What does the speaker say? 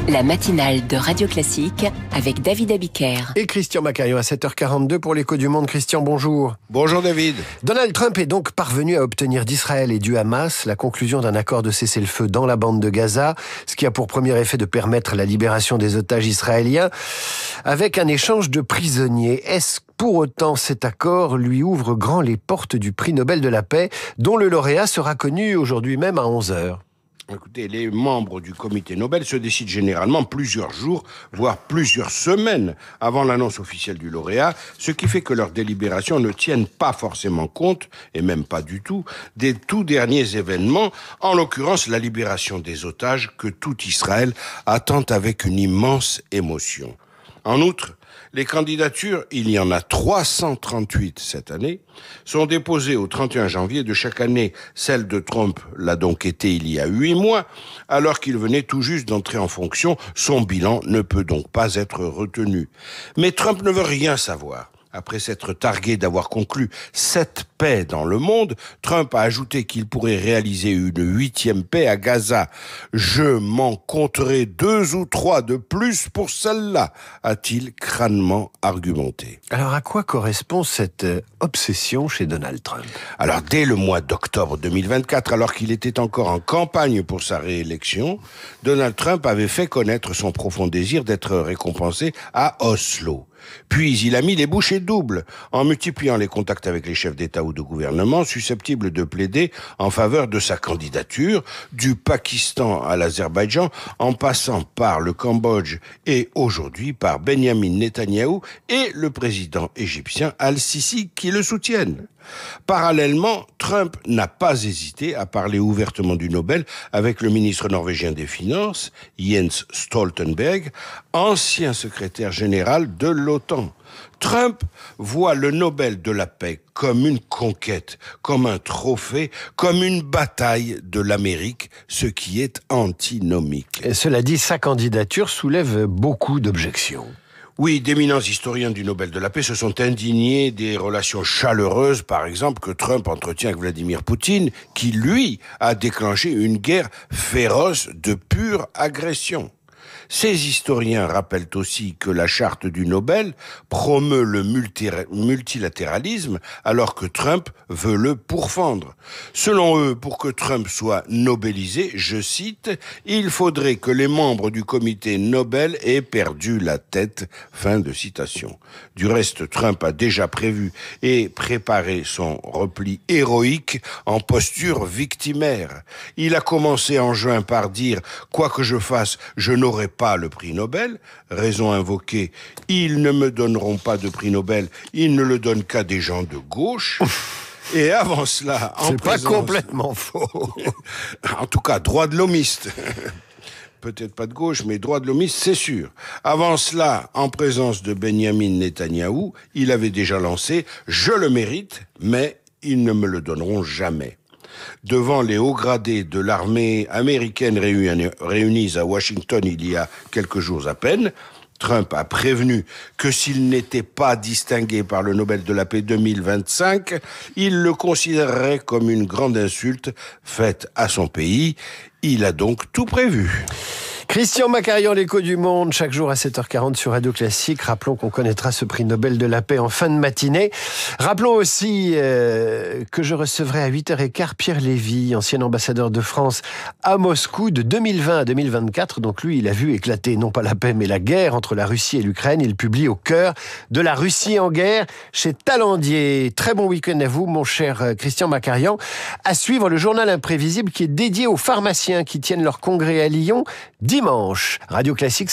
La matinale de Radio Classique avec David Abiker. Et Christian Macarion à 7h42 pour l'Écho du Monde. Christian, bonjour. Bonjour David. Donald Trump est donc parvenu à obtenir d'Israël et du Hamas la conclusion d'un accord de cessez-le-feu dans la bande de Gaza, ce qui a pour premier effet de permettre la libération des otages israéliens avec un échange de prisonniers. Est-ce pour autant cet accord lui ouvre grand les portes du prix Nobel de la paix, dont le lauréat sera connu aujourd'hui même à 11h? Écoutez, les membres du comité Nobel se décident généralement plusieurs jours, voire plusieurs semaines avant l'annonce officielle du lauréat, ce qui fait que leurs délibérations ne tiennent pas forcément compte, et même pas du tout, des tout derniers événements, en l'occurrence la libération des otages que tout Israël attend avec une immense émotion. En outre, les candidatures, il y en a 338 cette année, sont déposées au 31 janvier de chaque année. Celle de Trump l'a donc été il y a 8 mois, alors qu'il venait tout juste d'entrer en fonction. Son bilan ne peut donc pas être retenu. Mais Trump ne veut rien savoir. Après s'être targué d'avoir conclu 7 paix dans le monde, Trump a ajouté qu'il pourrait réaliser une 8e paix à Gaza. « Je m'en compterai 2 ou 3 de plus pour celle-là », a-t-il crânement argumenté. Alors à quoi correspond cette obsession chez Donald Trump? Alors dès le mois d'octobre 2024, alors qu'il était encore en campagne pour sa réélection, Donald Trump avait fait connaître son profond désir d'être récompensé à Oslo. Puis il a mis les bouchées doubles en multipliant les contacts avec les chefs d'État ou de gouvernement susceptibles de plaider en faveur de sa candidature, du Pakistan à l'Azerbaïdjan, en passant par le Cambodge et aujourd'hui par Benyamin Netanyahou et le président égyptien Al-Sisi qui le soutiennent. Parallèlement, Trump n'a pas hésité à parler ouvertement du Nobel avec le ministre norvégien des Finances, Jens Stoltenberg, ancien secrétaire général de l'OTAN. Trump voit le Nobel de la paix comme une conquête, comme un trophée, comme une bataille de l'Amérique, ce qui est antinomique. Et cela dit, sa candidature soulève beaucoup d'objections. Oui, d'éminents historiens du Nobel de la paix se sont indignés des relations chaleureuses, par exemple, que Trump entretient avec Vladimir Poutine, qui, lui, a déclenché une guerre féroce de pure agression. Ces historiens rappellent aussi que la charte du Nobel promeut le multilatéralisme alors que Trump veut le pourfendre. Selon eux, pour que Trump soit nobelisé, je cite, « il faudrait que les membres du comité Nobel aient perdu la tête ». Fin de citation. Du reste, Trump a déjà prévu et préparé son repli héroïque en posture victimaire. Il a commencé en juin par dire « quoi que je fasse, je n'aurai pas le prix Nobel », raison invoquée, ils ne me donneront pas de prix Nobel, ils ne le donnent qu'à des gens de gauche. Et avant cela, c'est pas complètement faux. En tout cas, droit de l'homiste. Peut-être pas de gauche, mais droit de l'homiste, c'est sûr. Avant cela, en présence de Benyamin Netanyahou, il avait déjà lancé « je le mérite, mais ils ne me le donneront jamais ». Devant les hauts gradés de l'armée américaine réunis à Washington il y a quelques jours à peine, Trump a prévenu que s'il n'était pas distingué par le Nobel de la paix 2025, il le considérerait comme une grande insulte faite à son pays. Il a donc tout prévu. Christian Macarion, l'Écho du Monde, chaque jour à 7h40 sur Radio Classique. Rappelons qu'on connaîtra ce prix Nobel de la paix en fin de matinée. Rappelons aussi que je recevrai à 8h15 Pierre Lévy, ancien ambassadeur de France à Moscou de 2020 à 2024. Donc lui, il a vu éclater non pas la paix mais la guerre entre la Russie et l'Ukraine. Il publie Au cœur de la Russie en guerre chez Talendier. Très bon week-end à vous, mon cher Christian Macarion. À suivre le journal imprévisible qui est dédié aux pharmaciens qui tiennent leur congrès à Lyon dimanche. Radio Classique.